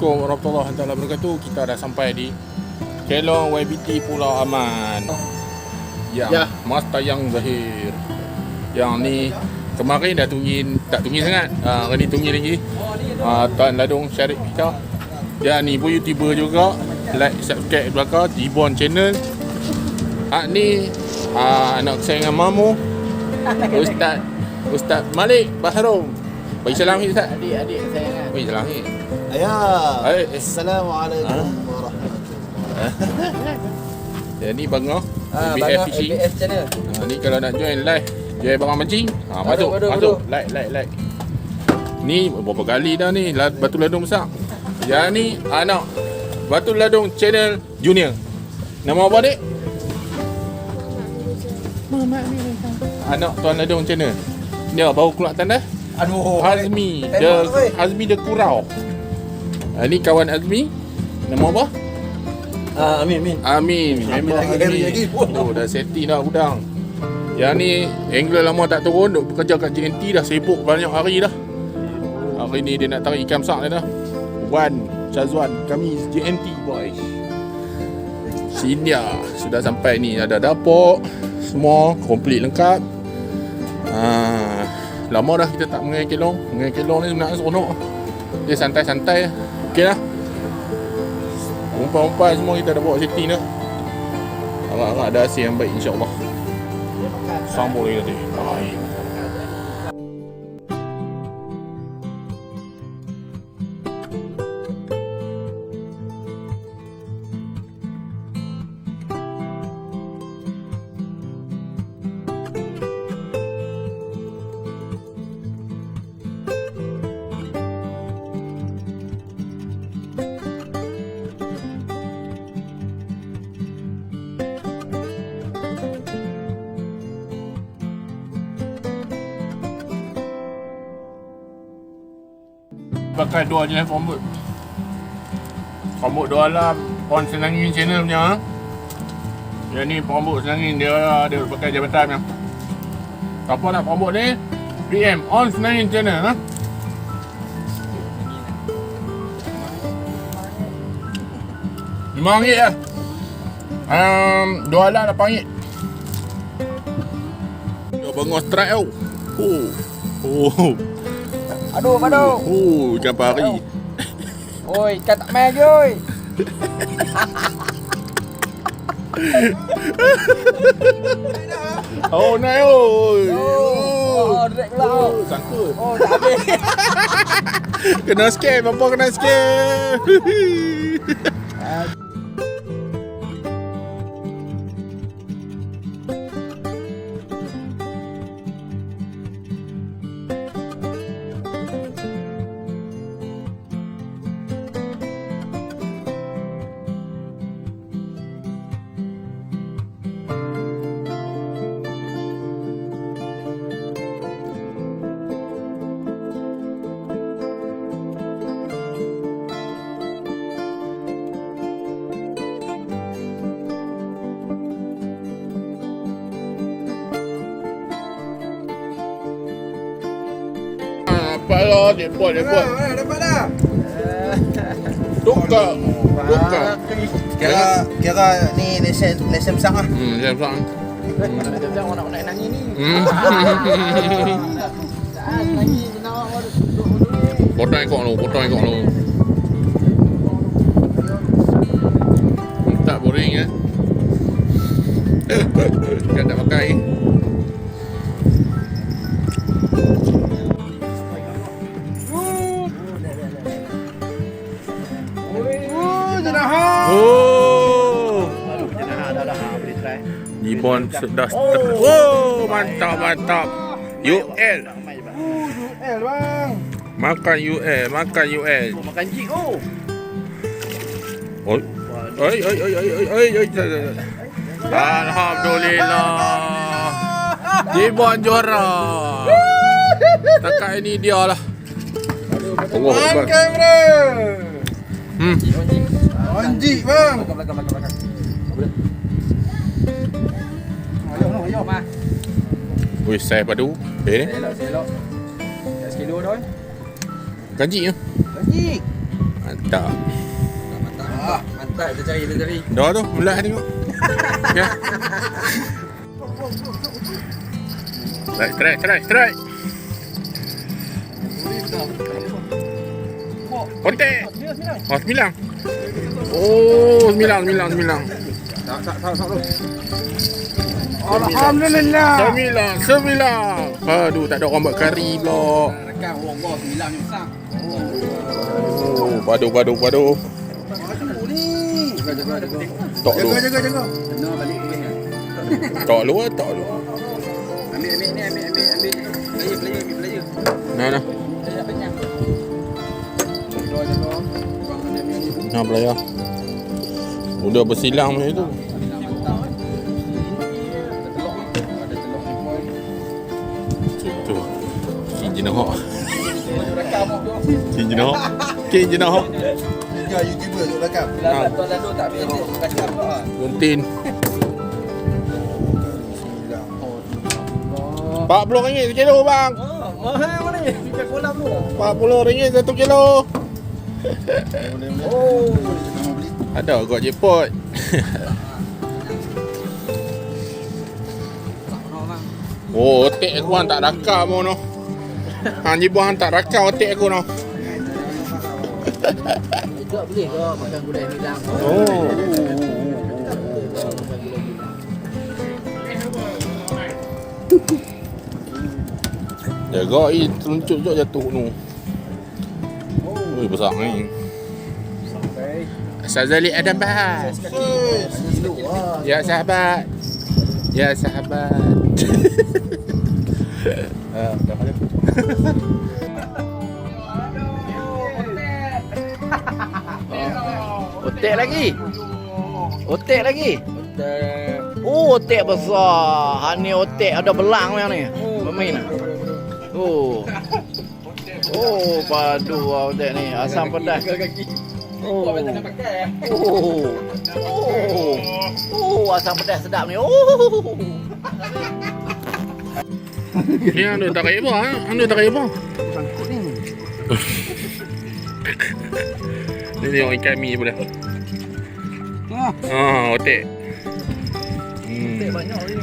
Assalamualaikum warahmatullahi wabarakatuh. Kita dah sampai di Kelong YBT Pulau Aman. Yang Mas Tayang Zahir. Yang ni kemarin dah tak tunggi sangat. Hari ni tunggi lagi. Tuan Ladung Syarif kita. Dia ni pun YouTuber juga. Like, subscribe belakang Jibon channel. Ni anak kesayangan Mamu, Ustaz Malik Baharom. Bagi salam Ustaz. Adik kesayangan. Bagi salam. Assalamualaikum warahmatullahi. Ni Bangah BF Fishing channel. Ni kalau nak join live, join Bangah mancing, masuk. Like. Ni berapa kali dah ni Batu Ladung besar. Yang ni anak Batu Ladung channel junior. Nama apa dik? Anak Tuan Ladung channel. Dia baru keluar tanda. Aduh, Azmi. Azmi dia kurau. Ni kawan Azmi. Nama apa? Amin. Member Azmi. Oh, dah setting dah udang. Yang ni angler lama tak turun, duk bekerja kat JNT dah, sibuk banyak hari dah. Hari ni dia nak tarik ikan besar dah. Wan Syazwan, kami JNT boys. Sini sudah sampai ni, ada dapur, semua komplit lengkap. Lama dah kita tak mengai Kelong. Mengai Kelong ni sebenarnya seronok. Dia santai-santai. Okey lah. Umpan-umpan semua kita dah bawa setting dah. Harap-harap ada hasil yang baik insyaAllah. Sambung lagi nanti. Bye. Pakai dua jenis rambut. Rambut dua lah Pon Senangin channel punya. Yang ni rambut Senangin dia pakai jabatan yang. Siapa nak rambut ni? PM On Senangin channel RM5 lah. Dua lah RM8. Dia bangor strike tau. Aduh. Ikan pari. Oi, ikan tak main lagi oi. Naik oi. Direct pula. Sangkut. Tak habis. Kena scam, apa kena scam. Dapat lah, dia buat. Dapat dah. Tukar. Kira ni lesen besar lah. Lesen besar. Lesen besar orang nak nangis ni. Potong ekor lu. Tak boring ya. Kan tak pakai. Jibon sudah mantap. UL bang. Makan UL. Makan jik Oi. Alhamdulillah. Jibon juara. Takat ini dia lah. Allah Akbar. Anjik bang. Belakang. Ayo mah. Wih, saya padu. Ni. Selok. Dah sekilo dah. Kanji ya. Anjik. Tak. Mantap, kita cari. Dah tu, mula tengok. Ya. Strike. Kontek. Oh, 9. Oh, 9. Tak. Alhamdulillah. 9. Aduh, tak ada orang buat kari pula. Rekam orang bawah 9 ni besar. Oh, padu. Jaga. Tok lu. Jaga. Benar balik ni. Tok lu. Ambil ni, ambil. Player. Nah. Player penyang. Jaga. Nah, belayar. Udah bersilang macam tu. Tu. Kinjina hok. Kinjina hok. Ya, YouTuber tu rekam. Tuan lalu tak ambil rekam tu. Guntin. RM40 sekilo bang. Mahal mana ni? Kita kolam tu. RM40 1 kilo. Oh, Ada kot jepot. Oh, otek aku hang tak rakam pun noh. Hang jibah hang tak rakam otek aku noh. itu boleh ke makan gulai hilang? Oh. Jaga teruncut jok jatuh nu. Oi, besar ni. Sazali Adam Bahas. Ya sahabat. Otek lagi. Oh, otek besar. Ni otek ada belang yang ni. Bermain. Oh, padu otek ni. Asam pedas. Asam pedas sedap ni. Ni anda tak kaya apa? Sangkut ni. Ni tengok ikan mi pula. Otek. Otek banyak ni.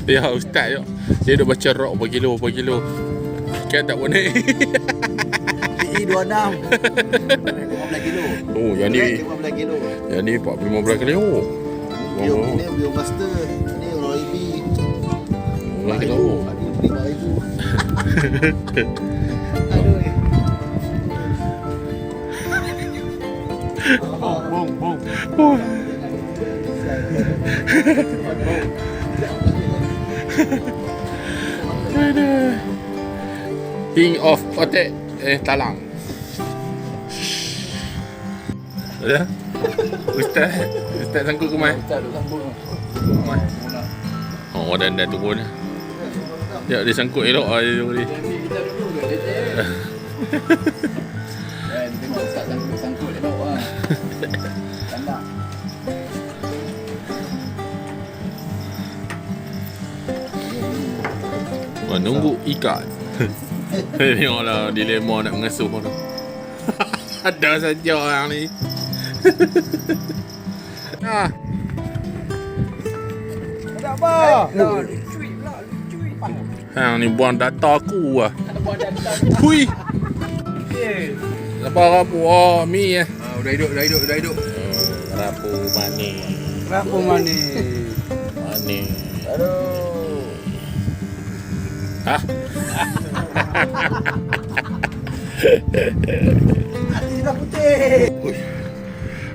Ya ustaz jok. Dia duk baca rok per kilo. Ikan tak boleh. PE 26. 15 kilo. Oh, yang ni 15 kilo. 15 kilo. Ini Biomaster. Ini Roybi. Oh, kilo. Bong. King of otek talang. Ada? Ustaz sangkut ke mai? Oh, dan dah turun. Ya, dia sangkut elok ah dia tadi. Sangkut elok ah. Tanda. Nunggu ikan. Tengoklah dilema nak mengasuh tu. Ada saja orang ni. Ada apa? Lucu pula. Hang ni buang data aku ah. Buang data. Hui. Rapu. Oh, mi eh. Dah hidup. Rapu manis. Manis. Aduh. Hah? Hati dah putih.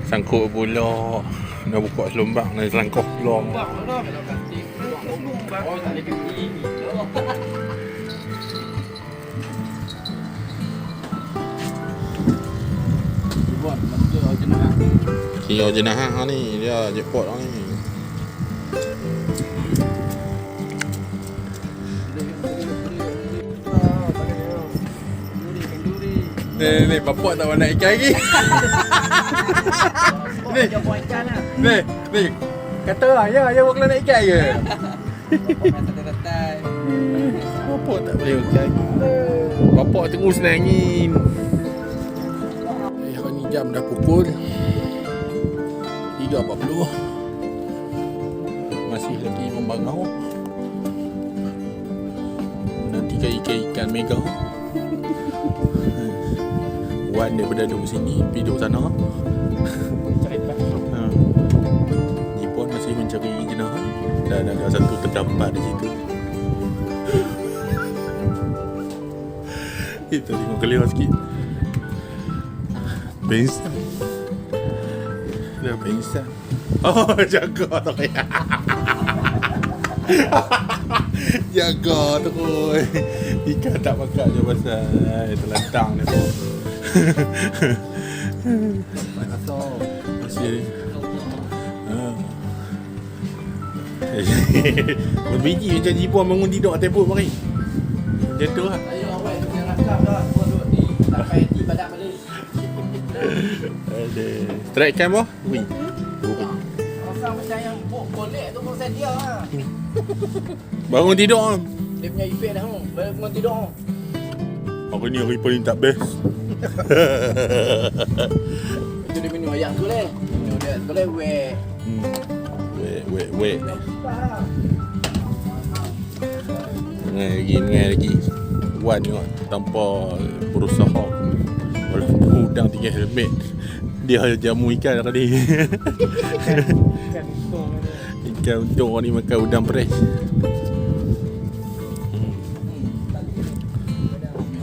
Sangkut pula. Nak buka selombang nak selangkau pula. Kio jenah ni dia jackpot ni. Ni bapak tak nak ikan lagi. Ni. Kata lah ya buat nak ikan ke? bapak tak boleh makan. Bapak terus nangin. Hari ni jam dah pukul 3.40. Masih lagi membangau. Nanti ikan mega. Wan daripada duduk sini pergi duduk sana. Ni pun masih mencari jenazah. Dan ada satu terdampar di situ. Itu tengok kelihatan sikit. Pengsan. Dah pengsan. Oh, jaga tak payah. Jaga terus. Ikan tak makan je pasal terlantang dia pun. Masih berbiji macam jibuan bangun tidur atas perut mari. Macam tu lah. Ayo awak jangan rakam dah. Gua duduk ni sampai di badak balik. Ada. Strike cam boh? Ui. Orang macam yang boleh tu pun saya dia lah. Bangun tidur. Dia punya efek dah. Bangun tidur. Hari ni hari paling tak best. Itu dia minum ayam tu leh. Minum dia tu leh weh. Wait. Lagi. Wan tengok tanpa berusaha. Walaupun udang tinggal helmet. Dia jamu ikan tadi. Ikan untung orang ni makan udang fresh.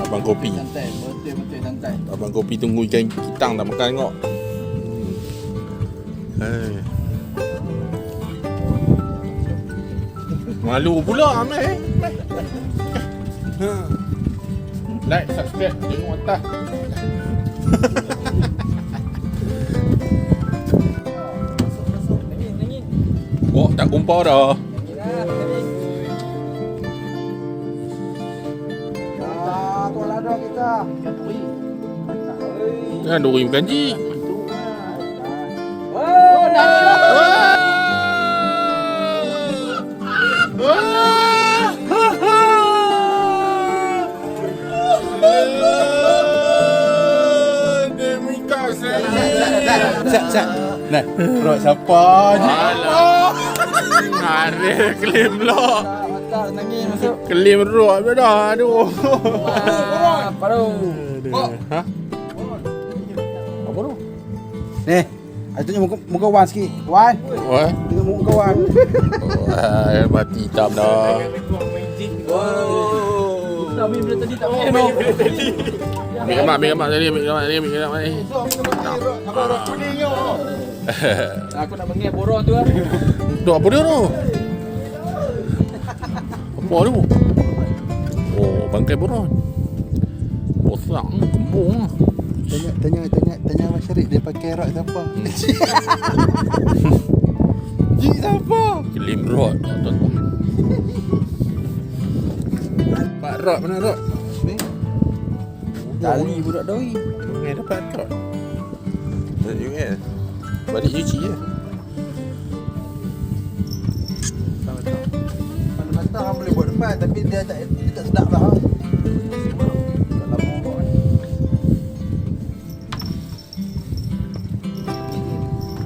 Abang kopi. Santai, betul santai. Abang kopi tunggu ikan kitang tak makan tengok. Malu pula Amir. Like, subscribe, tengok atas. Oh, tak kumpul dah. Tuan ada kita. Kan duri bukan ji. Oh, Sat. Nah, rot siapa je? Alah. Ngarir klaim pula. Mata nangis masuk. Klaim rot pula dah. Aduh. Baru. Ha? Apa tu? Ni, I tunjuk muka Wan sikit. Wan, Wah. tengok muka Wan. Wah, mati hitam dah. Kami bila tadi tak main no. Ambil gambar tadi, ambil gambar ni. Rot kuning yo. Aku nak mengia borong tu lah. Tu apa dia tu? Apa tu? Oh, bangkai buron. Bosang, kembung. Tanya Abang Syarif dia pakai rot siapa? Ji siapa? Kelim rod, tuan-tuan. Pak rod mana rod? Ni. Tali budak doi. Mana dapat rod? Dari US. Balik cuci je. Mata orang boleh buat depan tapi dia tak sedap lah.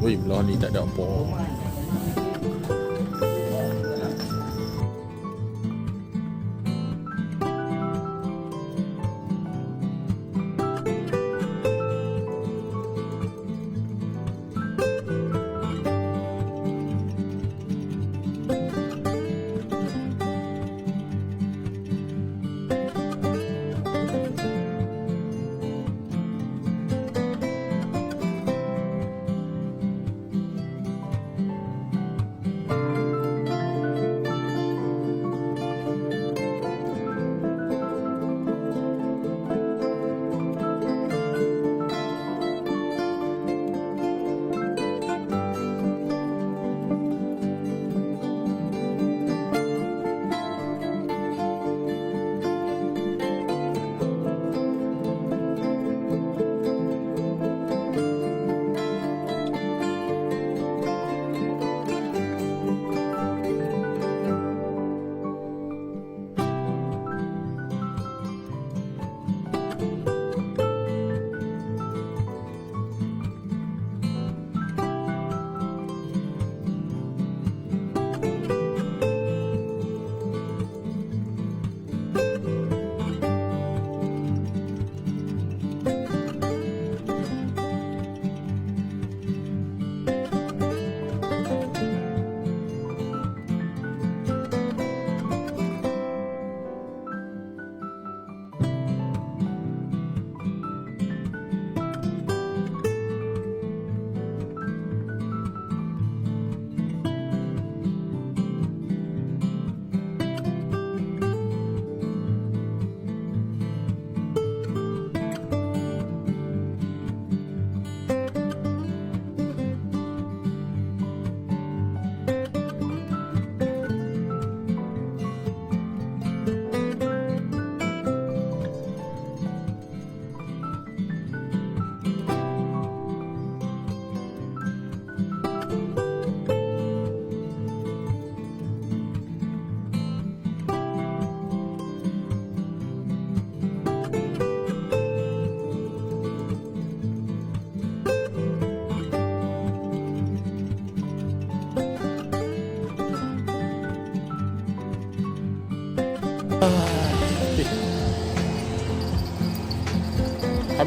Ui, belah ni tak ada apa.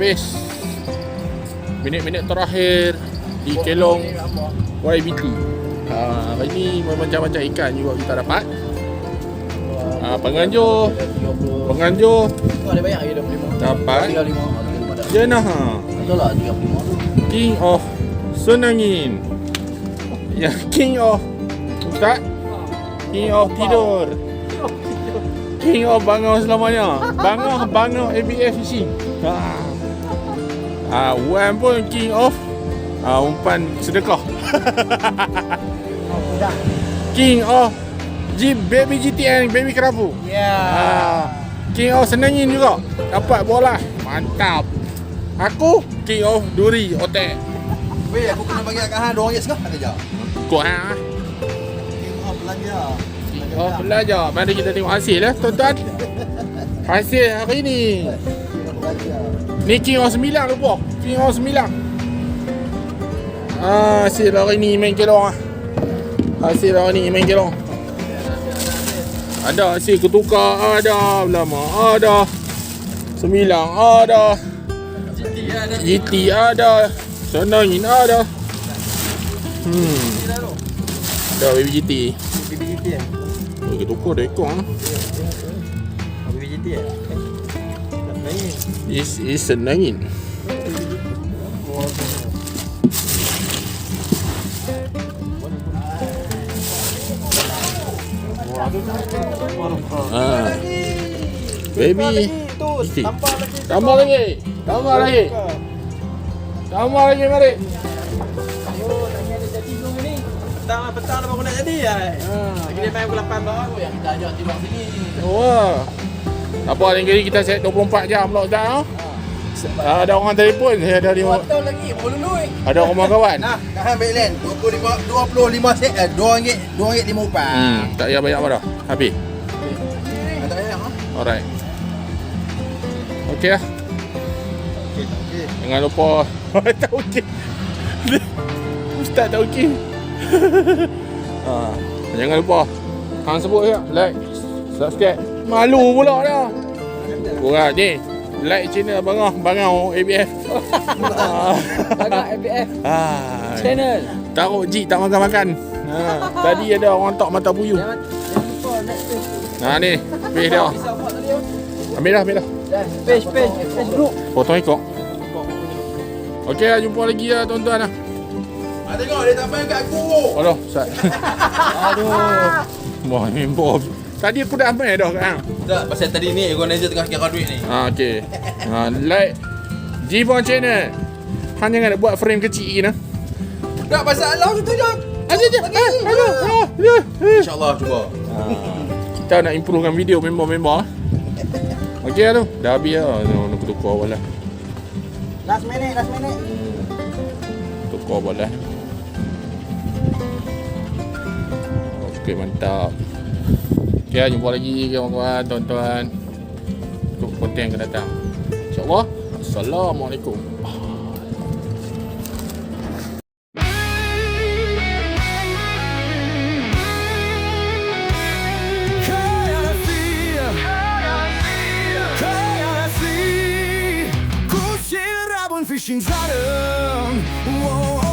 habis minit-minit terakhir di Kelong YBT. Hari ni macam-macam ikan juga kita dapat. Penganjur Ada banyak lagi 25. dapat 35. jenah Betul lah 35 tu. King of Senangin. Ya, King of Ustaz, King of tidur, King of bangun selamanya. Bangun ABF fishing. Wan pun King of umpan sedekah. King of baby GTN, baby kerapu. King of Senangin juga. Dapat bola. Mantap. Aku King of Duri Otek. Weh, aku kena bagi kat hang RM2 setengah ada je. Kau Tengok belanja. belajar. Mari kita tengok hasil lah tuan-tuan. Hasil hari ni. Ni King of 9 lupa. King of 9. Hasil hari ni main kelong. Hasil hari ni main kelong. Ada hasil ketukar, ada lama, ada 9, ada GT, ada Senangin, ada ada baby GT. BBGT eh? Oh, ketukar dia ekor. BBGT eh? This is Senangin. Baby GT. Tambah lagi. Mari. Petang dah baru nak jadi lah. Lagi dia main pukul 8 bawah. Yang kita ajak timbang sini. Wah. Apa ni kali kita set 24 jam pula Ustaz. Ada orang telefon saya ada 5. Tahun lagi boleh lui. Ada rumah kawan. Nah, dah ambil len. 25 sen RM2.5. Tak payah banyak apa dah. Habis. Tak payah ha? Alright. Okey lah. Okey. Jangan lupa. Tak okey. Ustaz tak okey. Jangan lupa. Hang sebut je. Like, subscribe. Malu pula dah. Korang ni. Like channel Bangau ABF. Agak ABF channel. Taruh Jik tak makan-makan. Tadi ada orang tak mata puyuh. Jangan lupa next page. Ni. Page dia. Ambil dah. Page group. Potong ekor. Okey lah, jumpa lagi lah tuan-tuan lah. Tengok dia tak main kat aku. Aduh, Ustaz. Wah, ni Bob. Tadi aku dah ambil dah kan. Tak, pasal tadi ni organizer tengah kira duit ni. Okey. Like Jibon channel. Hang jangan nak buat frame kecil lagi nah. Tak, pasal Allah tu je. InsyaAllah cuba. Kita nak improvekan video member-member. Okey lah tu. Dah habis lah. Nak tukar awal lah. Last minute. Tukar awal lah. Okey, mantap. Okey, jumpa lagi kawan-kawan, tuan-tuan. Untuk konten yang akan datang. InsyaAllah. Assalamualaikum. Fishing Saturn. Whoa.